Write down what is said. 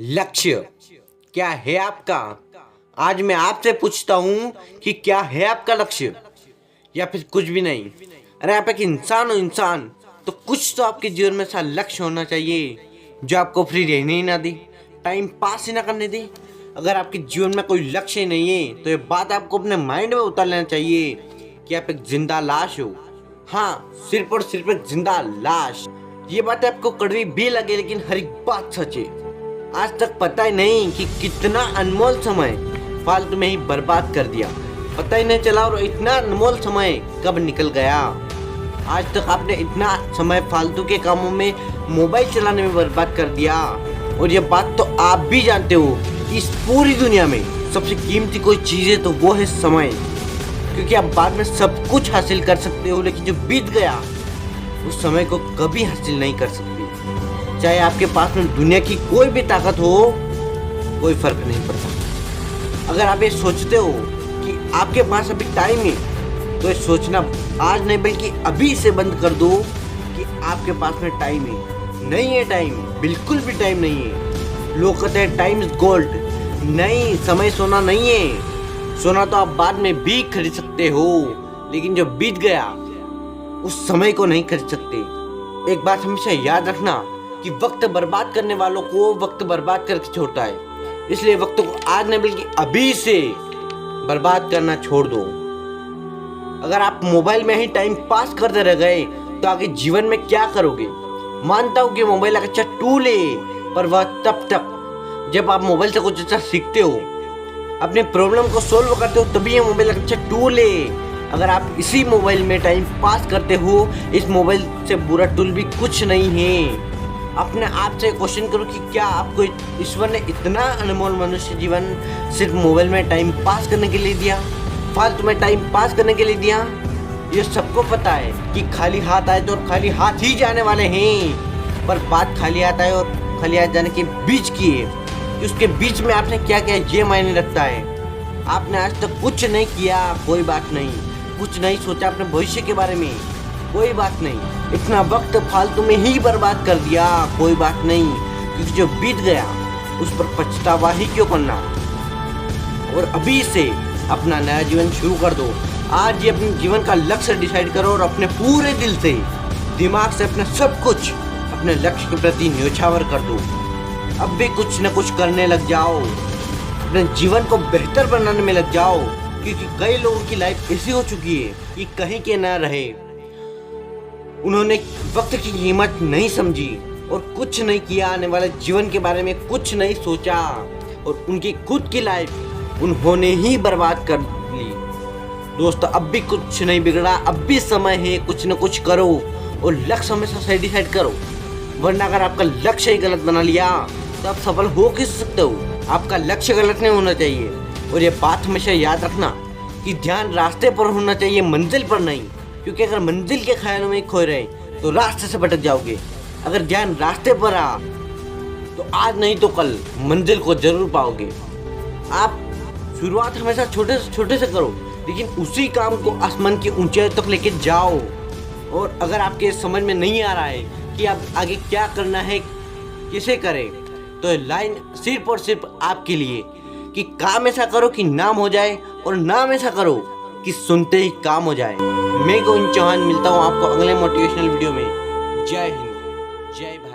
लक्ष्य क्या है आपका? आज मैं आपसे पूछता हूँ कि क्या है आपका लक्ष्य या फिर कुछ भी नहीं। अरे आप एक इंसान हो, इंसान तो कुछ तो आपके जीवन में ऐसा लक्ष्य होना चाहिए जो आपको फ्री रहने ही ना दे, टाइम पास ही ना करने दे। अगर आपके जीवन में कोई लक्ष्य ही नहीं है तो ये बात आपको अपने माइंड में उतार लेना चाहिए कि आप एक जिंदा लाश हो। हाँ, सिर्फ और सिर्फ एक जिंदा लाश। ये बात आपको कड़वी भी लगे लेकिन हर एक बात सच है। आज तक पता ही नहीं कि कितना अनमोल समय फालतू में ही बर्बाद कर दिया, पता ही नहीं चला और इतना अनमोल समय कब निकल गया। आज तक आपने इतना समय फालतू के कामों में, मोबाइल चलाने में बर्बाद कर दिया। और ये बात तो आप भी जानते हो कि इस पूरी दुनिया में सबसे कीमती कोई चीज़ है तो वो है समय। क्योंकि आप बाद में सब कुछ हासिल कर सकते हो लेकिन जो बीत गया उस समय को कभी हासिल नहीं कर सकते। चाहे आपके पास में दुनिया की कोई भी ताकत हो, कोई फर्क नहीं पड़ता। अगर आप ये सोचते हो कि आपके पास अभी टाइम है तो ये सोचना आज नहीं बल्कि अभी से बंद कर दो कि आपके पास में टाइम है। नहीं है टाइम, बिल्कुल भी टाइम नहीं है। लोग कहते हैं टाइम इज गोल्ड। नहीं, समय सोना नहीं है। सोना तो आप बाद में भी खरीद सकते हो लेकिन जो बीत गया उस समय को नहीं खरीद सकते। एक बात हमेशा याद रखना कि वक्त बर्बाद करने वालों को वक्त बर्बाद करके छोड़ता है। इसलिए वक्त को आज नहीं बल्कि अभी से बर्बाद करना छोड़ दो। अगर आप मोबाइल में ही टाइम पास करते रह गए तो आगे जीवन में क्या करोगे? मानता हूँ कि मोबाइल एक अच्छा टूल है, पर वह तब तक जब आप मोबाइल से कुछ अच्छा सीखते हो, अपने प्रॉब्लम को सोल्व करते हो, तभी ये मोबाइल एक अच्छा टूल है। अगर आप इसी मोबाइल में टाइम पास करते हो, इस मोबाइल से बुरा टूल भी कुछ नहीं है। अपने आप से क्वेश्चन करो कि क्या आपको ईश्वर ने इतना अनमोल मनुष्य जीवन सिर्फ मोबाइल में टाइम पास करने के लिए दिया, फालतू में टाइम पास करने के लिए दिया? ये सबको पता है कि खाली हाथ आए तो और खाली हाथ ही जाने वाले हैं। पर बात खाली हाथ आए और खाली हाथ जाने के बीच की है कि उसके बीच में आपने क्या किया ये मायने रखता है। आपने आज तक कुछ नहीं किया, कोई बात नहीं। कुछ नहीं सोचा अपने भविष्य के बारे में, कोई बात नहीं। इतना वक्त फालतू में ही बर्बाद कर दिया, कोई बात नहीं। क्योंकि जो बीत गया उस पर पछतावा ही क्यों करना। और अभी से अपना नया जीवन शुरू कर दो। आज ये अपने जीवन का लक्ष्य डिसाइड करो और अपने पूरे दिल से, दिमाग से अपना सब कुछ अपने लक्ष्य के प्रति न्योछावर कर दो। अब भी कुछ न कुछ करने लग जाओ, अपने जीवन को बेहतर बनाने में लग जाओ। क्योंकि कई लोगों की लाइफ ऐसी हो चुकी है कि कहीं के ना रहे। उन्होंने वक्त की कीमत नहीं समझी और कुछ नहीं किया, आने वाले जीवन के बारे में कुछ नहीं सोचा और उनकी खुद की लाइफ उन्होंने ही बर्बाद कर ली। दोस्तों, अब भी कुछ नहीं बिगड़ा, अब भी समय है, कुछ न कुछ करो और लक्ष्य हमेशा सही डिसाइड करो। वरना अगर आपका लक्ष्य ही गलत बना लिया तो आप सफल हो किस सकते हो? आपका लक्ष्य गलत नहीं होना चाहिए। और ये बात हमेशा याद रखना कि ध्यान रास्ते पर होना चाहिए, मंजिल पर नहीं। क्योंकि अगर मंजिल के ख्यालों में खोए रहे तो रास्ते से भटक जाओगे। अगर ध्यान रास्ते पर आ तो आज नहीं तो कल मंजिल को जरूर पाओगे। आप शुरुआत हमेशा छोटे से छोटे से करो लेकिन उसी काम को आसमान की ऊंचाई तक लेके जाओ। और अगर आपके समझ में नहीं आ रहा है कि आप आगे क्या करना है, कैसे करें, तो लाइन सिर्फ और सिर्फ आपके लिए कि काम ऐसा करो कि नाम हो जाए और नाम ऐसा करो कि सुनते ही काम हो जाए। मैं गोविंद चौहान मिलता हूँ आपको अगले मोटिवेशनल वीडियो में। जय हिंद, जय भारत।